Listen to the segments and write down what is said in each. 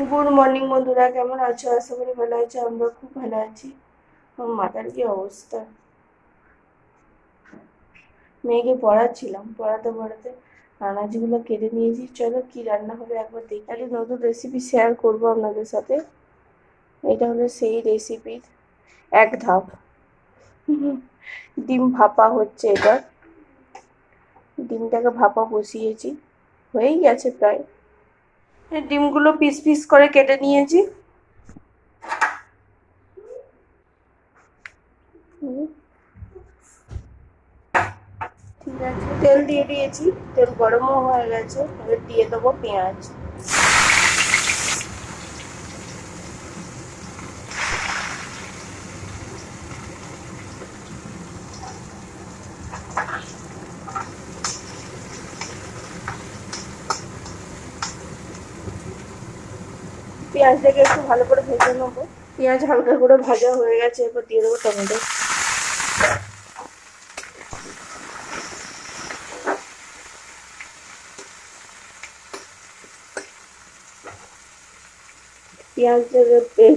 Good morning বন্ধুরা, কেমন আছো? আশা করি ভালো আছো। আমরা খুব ভালো আছি। আমার মাথার কি অবস্থা! মেয়েকে পড়াচ্ছিলাম, পড়াতে পড়াতে আনাজগুলো কেটে নিয়েছি। চলো কি রান্না হবে একবার দেখি। একটা নতুন রেসিপি শেয়ার করবো আপনাদের সাথে। এটা হলো সেই রেসিপির এক ধাপ। ডিম ভাপা হচ্ছে এটা। ডিমটাকে ভাপা বসিয়েছি, হয়েই গেছে প্রায়। ডিমগুলো পিস পিস করে কেটে নিয়েছি। ঠিক আছে, তেল দিয়ে দিয়েছি, তেল গরমও হয়ে গেছে। এবার দিয়ে দেবো পেঁয়াজ। পেঁয়াজটাকে একটু ভালো করে ভেজে নেবো। পেঁয়াজ হালকা করে ভাজা হয়ে গেছে, এরপর দিয়ে দেবো টমেটো।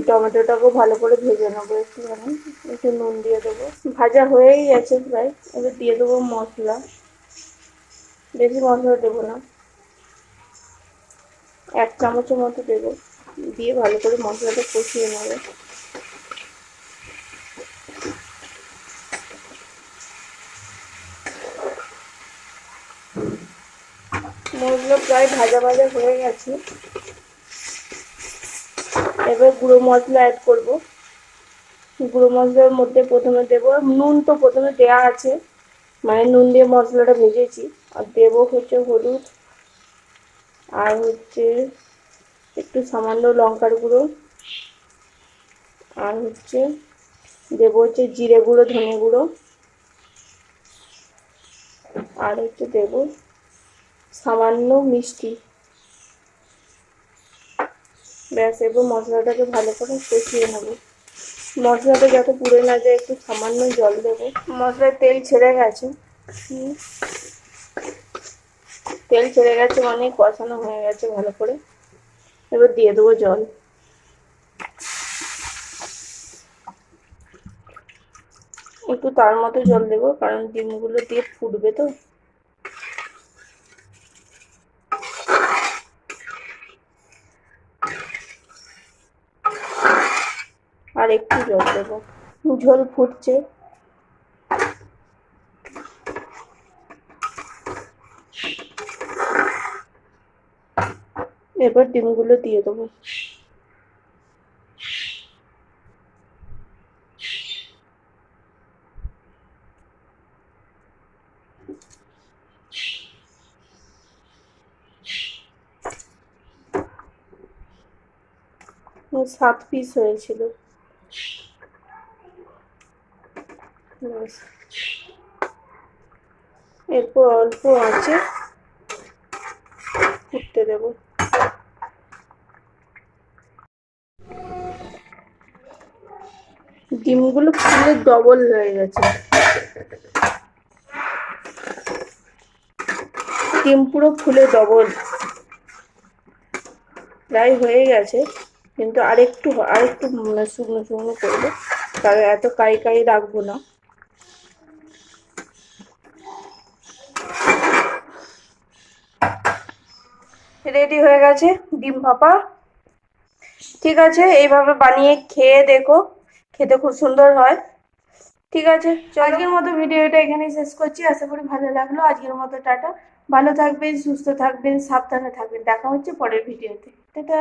টমেটোটাকেও ভালো করে ভেজে নেবো একটুখানি। একটু নুন দিয়ে দেবো। ভাজা হয়েই গেছে প্রায়। এবার দিয়ে দেবো মশলা। বেশি মশলা দেবো না, 1 চামচের মতো দেবো। দিয়ে ভালো করে মশলাটা কষিয়ে নেবো। মশলা প্রায় ভাজা ভাজা হয়ে গেছে। এবার গুঁড়ো মশলা অ্যাড করবো। গুঁড়ো মশলার মধ্যে প্রথমে দেবো নুন, তো প্রথমে দেওয়া আছে, মানে নুন দিয়ে মশলাটা ভেজেছি। আর দেবো হচ্ছে হলুদ, আর হচ্ছে একটু সামান্য লঙ্কার গুঁড়ো, আর হচ্ছে দেবো হচ্ছে জিরে গুঁড়ো, ধনে গুঁড়ো, আর হচ্ছে দেবো সামান্য মিষ্টি। ব্যাস, এবার মশলাটাকে ভালো করে কষিয়ে নেবো। মশলাটা যাতে পুড়ে না যায়, একটু সামান্য জল দেবো। মশলায় তেল ছেড়ে গেছে। তেল ছেড়ে গেছে মানে কষানো হয়ে গেছে ভালো করে। এবার দিয়ে দেবো জল। একটু তার মতো জল দেবো, কারণ ডিমগুলো দিয়ে ফুটবে তো। আর একটু জল দেবো। ঝোল ফুটছে। এবার ডিমগুলো দিয়ে দেবো। ও 7 পিস হয়েছিল। এরপর অল্প আঁচে ফুটতে দেবো। ডিমগুলো ফুলে ডবল হয়ে গেছে। ডিম পুরো ফুলে ডবল প্রায় হয়ে গেছে, কিন্তু আরেকটু শুকনো শুকনো করবো, তাহলে এত কাই কাই রাখবো না। রেডি হয়ে গেছে ডিম ভাপা। ঠিক আছে, এইভাবে বানিয়ে খেয়ে দেখো, খেতে খুব সুন্দর হয়। ঠিক আছে, আজকের মতো ভিডিওটা এখানেই শেষ করছি। আশা করি ভালো লাগলো। আজকের মতো টাটা। ভালো থাকবেন, সুস্থ থাকবেন, সাবধানে থাকবেন। দেখা হচ্ছে পরের ভিডিওতে। টাটা।